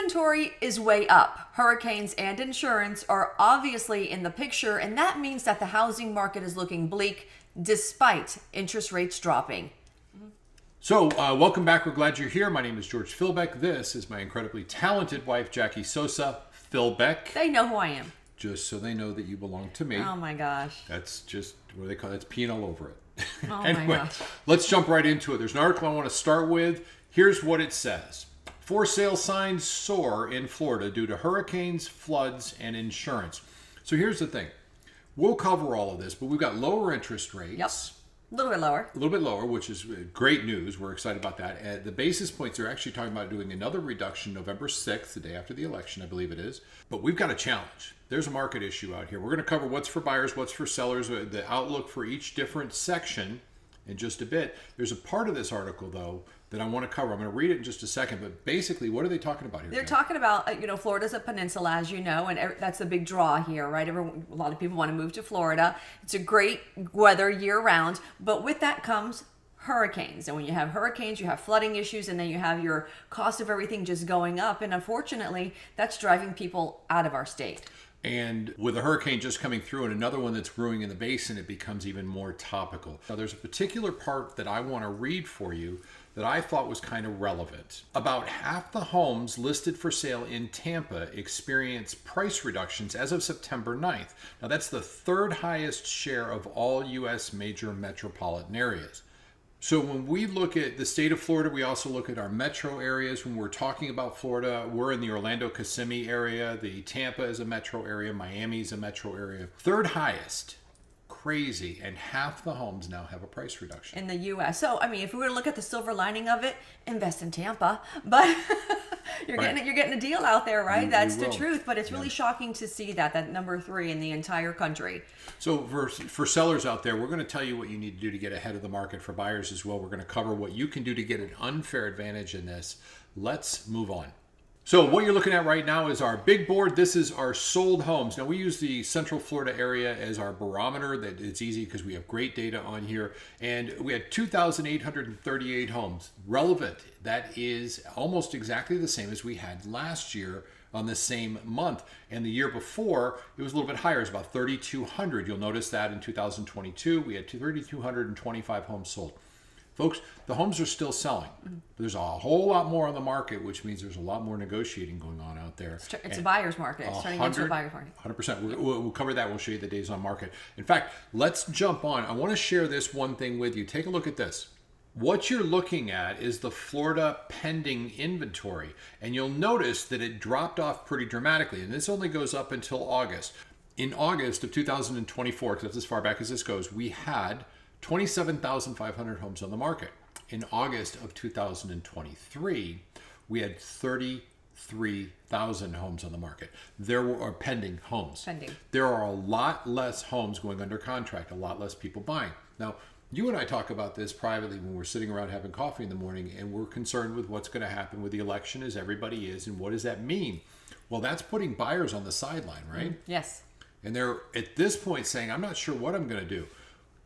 inventory is way up. Hurricanes and insurance are obviously in the picture, and that means that the housing market is looking bleak despite interest rates dropping. So, welcome back. We're glad you're here. My name is George Philbeck. This is my incredibly talented wife, Jackie Sosa Philbeck. They know who I am. Just so they know that you belong to me. Oh my gosh. That's just, what do they call it? That's peeing all over it. Oh Anyway, my gosh. let's jump right into it. There's an article I want to start with. Here's what it says. For sale signs soar in Florida due to hurricanes, floods, and insurance. So here's the thing. We'll cover all of this, but we've got lower interest rates. Yep. A little bit lower. A little bit lower, which is great news. We're excited about that. The basis points are actually talking about doing another reduction November 6th, the day after the election, I believe it is. But we've got a challenge. There's a market issue out here. We're going to cover what's for buyers, what's for sellers, the outlook for each different section in just a bit. There's a part of this article, though, that I want to cover. I'm going to read it in just a second, but basically, what are they talking about here? They're talking about, Florida's a peninsula, as you know, and that's a big draw here, right? A lot of people want to move to Florida. It's a great weather year round, but with that comes hurricanes. And when you have hurricanes, you have flooding issues, and then you have your cost of everything just going up. And unfortunately, that's driving people out of our state. And with a hurricane just coming through and another one that's brewing in the basin, it becomes even more topical. Now, there's a particular part that I want to read for you that I thought was kind of relevant. About half the homes listed for sale in Tampa experience price reductions as of September 9th. Now, that's the third highest share of all U.S. major metropolitan areas. So when we look at the state of Florida, we also look at our metro areas. When we're talking about Florida, we're in the Orlando Kissimmee area. The Tampa is a metro area. Miami is a metro area. Third highest. Crazy. And half the homes now have a price reduction. In the U.S. So, if we were to look at the silver lining of it, invest in Tampa. But you're getting a deal out there, right? That's the truth. But it's really shocking to see that number 3 in the entire country. So for sellers out there, we're going to tell you what you need to do to get ahead of the market. For buyers as well, we're going to cover what you can do to get an unfair advantage in this. Let's move on. So what you're looking at right now is our big board. This is our sold homes. Now, we use the Central Florida area as our barometer. That it's easy because we have great data on here. And we had 2,838 homes. Relevant. That is almost exactly the same as we had last year on the same month. And the year before, it was a little bit higher. It was about 3,200. You'll notice that in 2022, we had 3,225 homes sold. Folks, the homes are still selling. There's a whole lot more on the market, which means there's a lot more negotiating going on out there. It's a buyer's market. It's turning into a buyer's market. 100%. We'll cover that. We'll show you the days on market. In fact, let's jump on. I want to share this one thing with you. Take a look at this. What you're looking at is the Florida pending inventory. And you'll notice that it dropped off pretty dramatically. And this only goes up until August. In August of 2024, because that's as far back as this goes, we had 27,500 homes on the market. In August of 2023, we had 33,000 homes on the market. There were pending homes. There are a lot less homes going under contract, a lot less people buying. Now, you and I talk about this privately when we're sitting around having coffee in the morning, and we're concerned with what's going to happen with the election, as everybody is, and what does that mean? Well, that's putting buyers on the sideline, right? Yes. And they're at this point saying, I'm not sure what I'm going to do.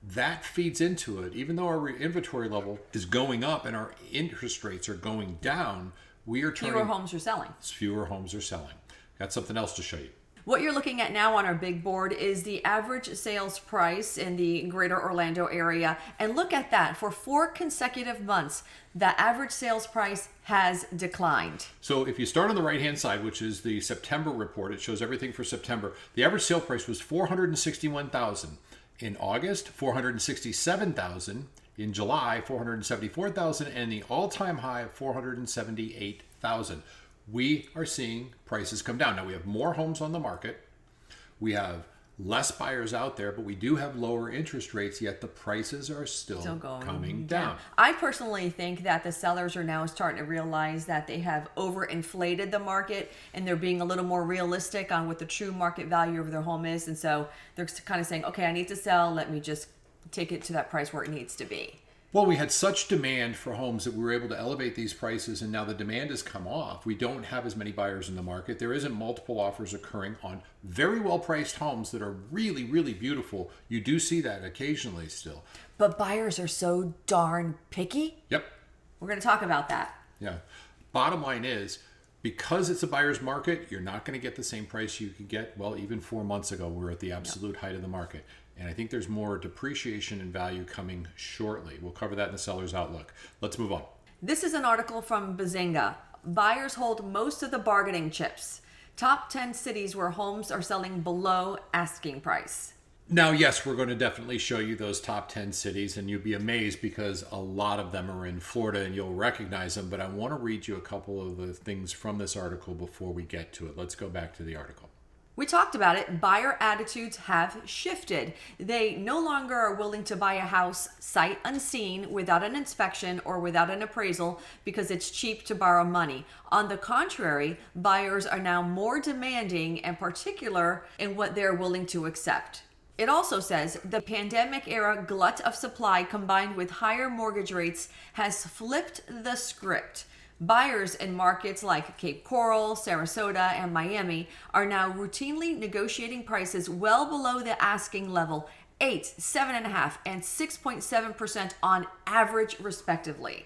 That feeds into it. Even though our inventory level is going up and our interest rates are going down, we are turning... Fewer homes are selling. Fewer homes are selling. Got something else to show you. What you're looking at now on our big board is the average sales price in the greater Orlando area. And look at that. For 4 consecutive months, the average sales price has declined. So if you start on the right-hand side, which is the September report, it shows everything for September. The average sale price was $461,000. In August, $467,000. In July, $474,000. And the all-time high of $478,000. We are seeing prices come down. Now, we have more homes on the market. We have less buyers out there, but we do have lower interest rates, yet the prices are still coming down. I personally think that the sellers are now starting to realize that they have overinflated the market, and they're being a little more realistic on what the true market value of their home is. And so they're kind of saying, okay, I need to sell. Let me just take it to that price where it needs to be. Well, we had such demand for homes that we were able to elevate these prices, and now the demand has come off. We don't have as many buyers in the market. There isn't multiple offers occurring on very well-priced homes that are really, really beautiful. You do see that occasionally still. But buyers are so darn picky. Yep. We're going to talk about that. Yeah. Bottom line is, Because it's a buyer's market, you're not going to get the same price you could get, well, even 4 months ago. We were at the absolute height of the market. And I think there's more depreciation in value coming shortly. We'll cover that in the seller's outlook. Let's move on. This is an article from Bazinga. Buyers hold most of the bargaining chips. Top 10 cities where homes are selling below asking price. Now, yes, we're going to definitely show you those top 10 cities, and you'll be amazed because a lot of them are in Florida and you'll recognize them. But I want to read you a couple of the things from this article before we get to it. Let's go back to the article. We talked about it. Buyer attitudes have shifted. They no longer are willing to buy a house sight unseen without an inspection or without an appraisal because it's cheap to borrow money. On the contrary, buyers are now more demanding and particular in what they're willing to accept. It also says the pandemic era glut of supply combined with higher mortgage rates has flipped the script. Buyers in markets like Cape Coral, Sarasota, and Miami are now routinely negotiating prices well below the asking level, 8, 7.5, and 6.7% on average, respectively.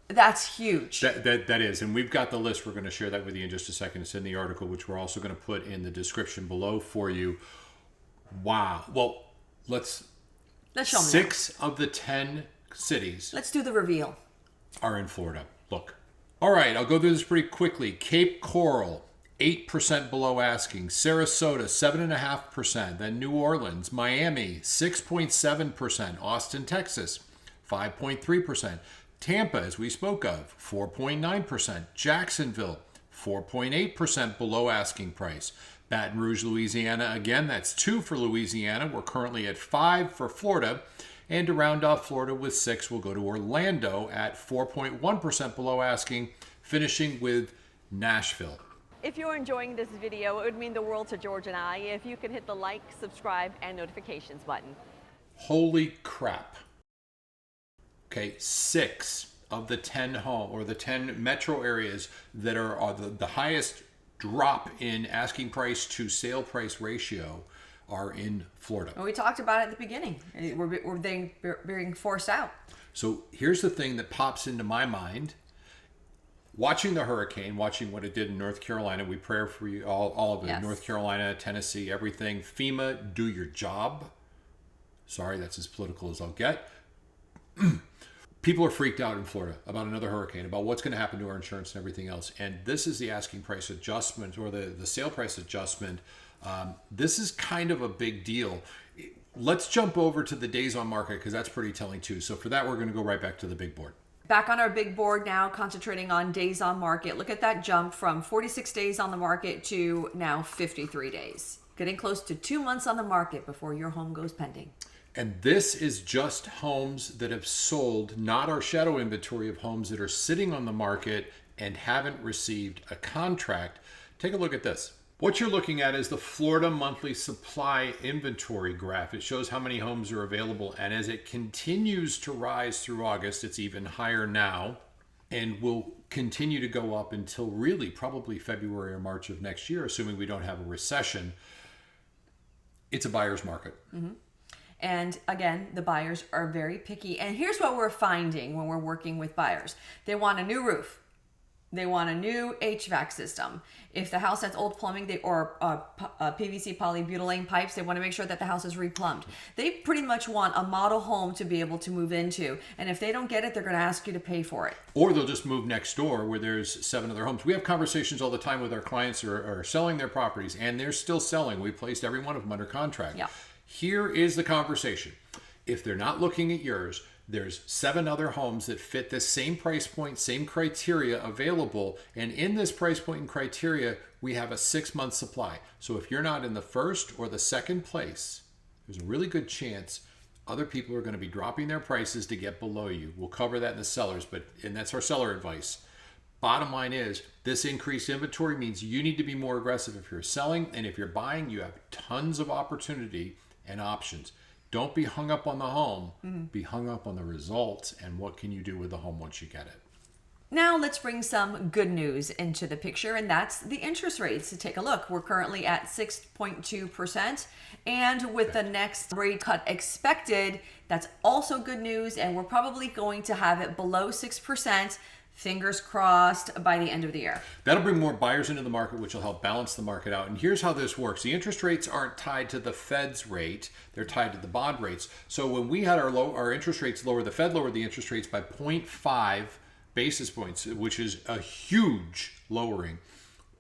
That's huge. That is. And we've got the list. We're going to share that with you in just a second. It's in the article, which we're also going to put in the description below for you. Wow. Well, let's show them. 6 of the 10 cities. Let's do the reveal. Are in Florida. Look. All right, I'll go through this pretty quickly. Cape Coral, 8% below asking. Sarasota, 7.5%. Then New Orleans, Miami, 6.7%. Austin, Texas, 5.3%. Tampa, as we spoke of, 4.9%. Jacksonville, 4.8% below asking price. Baton Rouge, Louisiana, again, that's 2 for Louisiana. We're currently at 5 for Florida. And to round off Florida with 6, we'll go to Orlando at 4.1% below asking, finishing with Nashville. If you're enjoying this video, it would mean the world to George and I if you could hit the like, subscribe, and notifications button. Holy crap. Okay, 6 of the 10 the 10 metro areas that are the highest drop in asking price to sale price ratio are in Florida. Well, we talked about it at the beginning. We're being forced out. So here's the thing that pops into my mind. Watching the hurricane, watching what it did in North Carolina, we pray for you, all of it. Yes. North Carolina, Tennessee, everything. FEMA, do your job. Sorry, that's as political as I'll get. People are freaked out in Florida about another hurricane, about what's going to happen to our insurance and everything else. And this is the asking price adjustment or the sale price adjustment. This is kind of a big deal. Let's jump over to the days on market because that's pretty telling too. So for that, we're going to go right back to the big board. Back on our big board now, concentrating on days on market. Look at that jump from 46 days on the market to now 53 days. Getting close to 2 months on the market before your home goes pending. And this is just homes that have sold, not our shadow inventory of homes that are sitting on the market and haven't received a contract. Take a look at this. What you're looking at is the Florida monthly supply inventory graph. It shows how many homes are available. And as it continues to rise through August, it's even higher now and will continue to go up until really probably February or March of next year, assuming we don't have a recession. It's a buyer's market. Mm-hmm. And again, the buyers are very picky. And here's what we're finding when we're working with buyers. They want a new roof. They want a new HVAC system. If the house has old plumbing or PVC polybutylene pipes, they want to make sure that the house is replumbed. They pretty much want a model home to be able to move into. And if they don't get it, they're going to ask you to pay for it. Or they'll just move next door where there's 7 other homes. We have conversations all the time with our clients who are selling their properties, and they're still selling. We placed every one of them under contract. Yeah. Here is the conversation. If they're not looking at yours, there's 7 other homes that fit this same price point, same criteria available. And in this price point and criteria, we have a 6-month supply. So if you're not in the first or the second place, there's a really good chance other people are going to be dropping their prices to get below you. We'll cover that in the sellers, and that's our seller advice. Bottom line is, this increased inventory means you need to be more aggressive if you're selling. And if you're buying, you have tons of opportunity and options. Don't be hung up on the home. Mm-hmm. Be hung up on the results and what can you do with the home once you get it. Now let's bring some good news into the picture, and that's the interest rates. So take a look. We're currently at 6.2%, and with the next rate cut expected, that's also good news, and we're probably going to have it below 6%, Fingers crossed by the end of the year. That'll bring more buyers into the market, which will help balance the market out. And here's how this works. The interest rates aren't tied to the Fed's rate. They're tied to the bond rates. So when we had our interest rates lower, the Fed lowered the interest rates by 0.5 basis points, which is a huge lowering.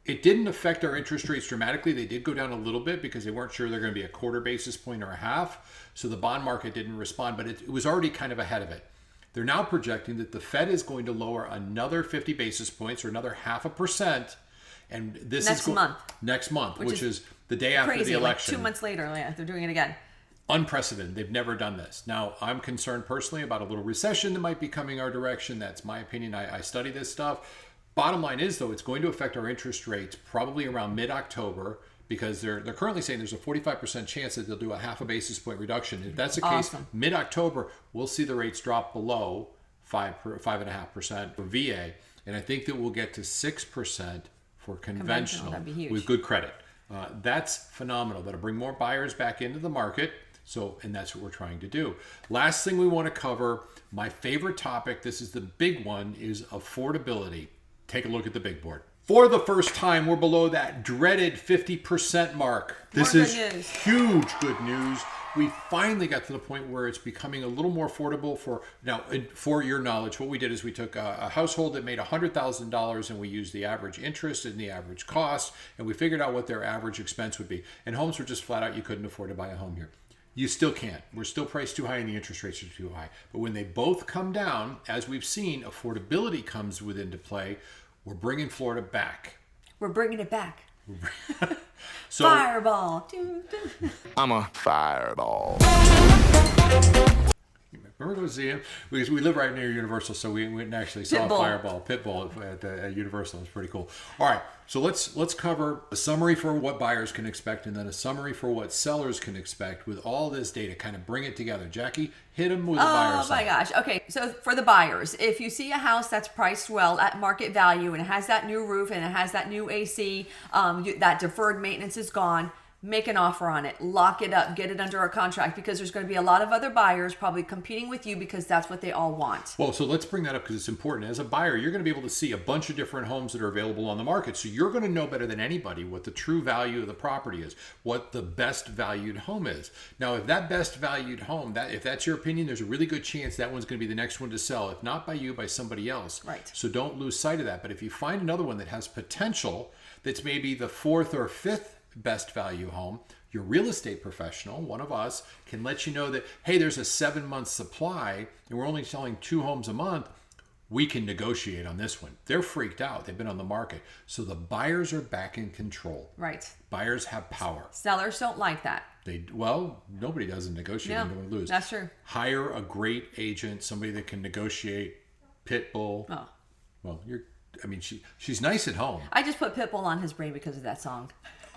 It didn't affect our interest rates dramatically. They did go down a little bit because they weren't sure they're going to be a quarter basis point or a half. So the bond market didn't respond, but it was already kind of ahead of it. They're now projecting that the Fed is going to lower another 50 basis points or another 0.5%. And this next month, which is the day after the election. Like 2 months later, yeah, they're doing it again. Unprecedented. They've never done this. Now, I'm concerned personally about a little recession that might be coming our direction. That's my opinion. I study this stuff. Bottom line is, though, it's going to affect our interest rates probably around mid-October, because they're currently saying there's a 45% chance that they'll do a 0.5 basis point reduction. If that's the case, mid-October, we'll see the rates drop below 5.5% for VA. And I think that we'll get to 6% for conventional with good credit. That's phenomenal. That'll bring more buyers back into the market. And that's what we're trying to do. Last thing we want to cover, my favorite topic, this is the big one, is affordability. Take a look at the big board. For the first time, we're below that dreaded 50% mark. This is huge good news. We finally got to the point where it's becoming a little more affordable for your knowledge. What we did is we took a household that made $100,000 and we used the average interest and the average cost, and we figured out what their average expense would be. And homes were just flat out, you couldn't afford to buy a home here. You still can't. We're still priced too high and the interest rates are too high. But when they both come down, as we've seen, affordability comes into play. We're bringing Florida back. We're bringing it back. Fireball. I'm a fireball. Remember go see him? Because we live right near Universal, so we went and actually saw a Fireball, Pitbull at Universal. It was pretty cool. All right, so let's cover a summary for what buyers can expect and then a summary for what sellers can expect with all this data. Kind of bring it together. Jackie, hit them with the buyer side. Oh my gosh. Okay, so for the buyers, if you see a house that's priced well at market value and it has that new roof and it has that new AC, that deferred maintenance is gone, make an offer on it, lock it up, get it under a contract, because there's going to be a lot of other buyers probably competing with you because that's what they all want. Well, so let's bring that up because it's important. As a buyer, you're going to be able to see a bunch of different homes that are available on the market. So you're going to know better than anybody what the true value of the property is, what the best valued home is. Now, if that best valued home, if that's your opinion, there's a really good chance that one's going to be the next one to sell. If not by you, by somebody else. Right. So don't lose sight of that. But if you find another one that has potential, that's maybe the fourth or fifth best value home, your real estate professional, one of us, can let you know that, hey, there's a 7-month supply and we're only selling 2 homes a month. We can negotiate on this one. They're freaked out. They've been on the market. So the buyers are back in control. Right. Buyers have power. Sellers don't like that. Nobody does in negotiating. Don't lose. That's true. Hire a great agent, somebody that can negotiate. Pitbull. Oh. Well, she's nice at home. I just put Pitbull on his brain because of that song.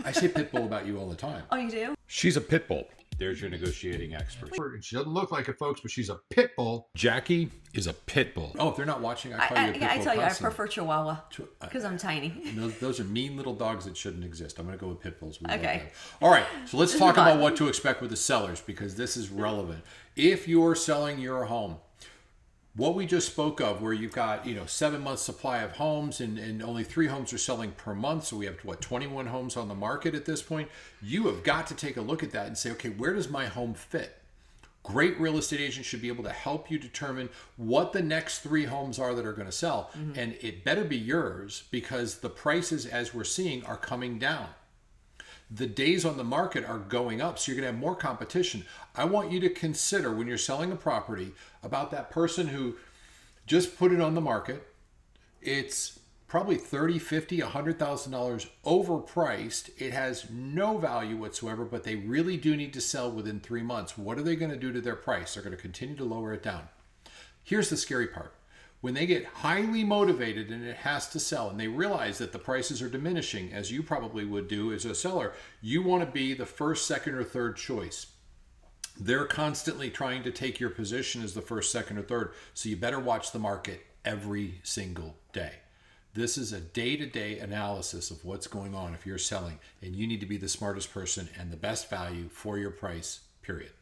I say Pitbull about you all the time. Oh, you do? She's a Pitbull. There's your negotiating expert. She doesn't look like it, folks, but she's a Pitbull. Jackie is a Pitbull. Oh, if they're not watching, I call you a Pitbull. I tell you, I prefer Chihuahua because I'm tiny. Those are mean little dogs that shouldn't exist. I'm going to go with Pitbulls. Okay. All right, so let's talk about what to expect with the sellers because this is relevant. If you're selling your home, what we just spoke of, where you've got 7 months supply of homes and only 3 homes are selling per month, so we have 21 homes on the market at this point. You have got to take a look at that and say, okay, where does my home fit? Great real estate agents should be able to help you determine what the next 3 homes are that are going to sell, and it better be yours because the prices, as we're seeing, are coming down. The days on the market are going up, so you're going to have more competition. I want you to consider when you're selling a property about that person who just put it on the market. It's probably $30,000, $50,000, $100,000 overpriced. It has no value whatsoever, but they really do need to sell within 3 months. What are they going to do to their price? They're going to continue to lower it down. Here's the scary part. When they get highly motivated and it has to sell and they realize that the prices are diminishing, as you probably would do as a seller, you want to be the first, second, or third choice. They're constantly trying to take your position as the first, second, or third, so you better watch the market every single day. This is a day-to-day analysis of what's going on if you're selling, and you need to be the smartest person and the best value for your price, period.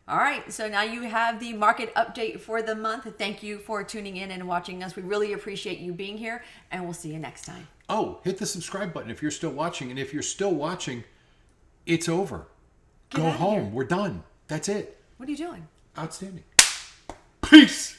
All right, so now you have the market update for the month. Thank you for tuning in and watching us. We really appreciate you being here, and we'll see you next time. Oh, hit the subscribe button if you're still watching. And if you're still watching, it's over. Get Go out of home. here. We're done. That's it. What are you doing? Outstanding. Peace.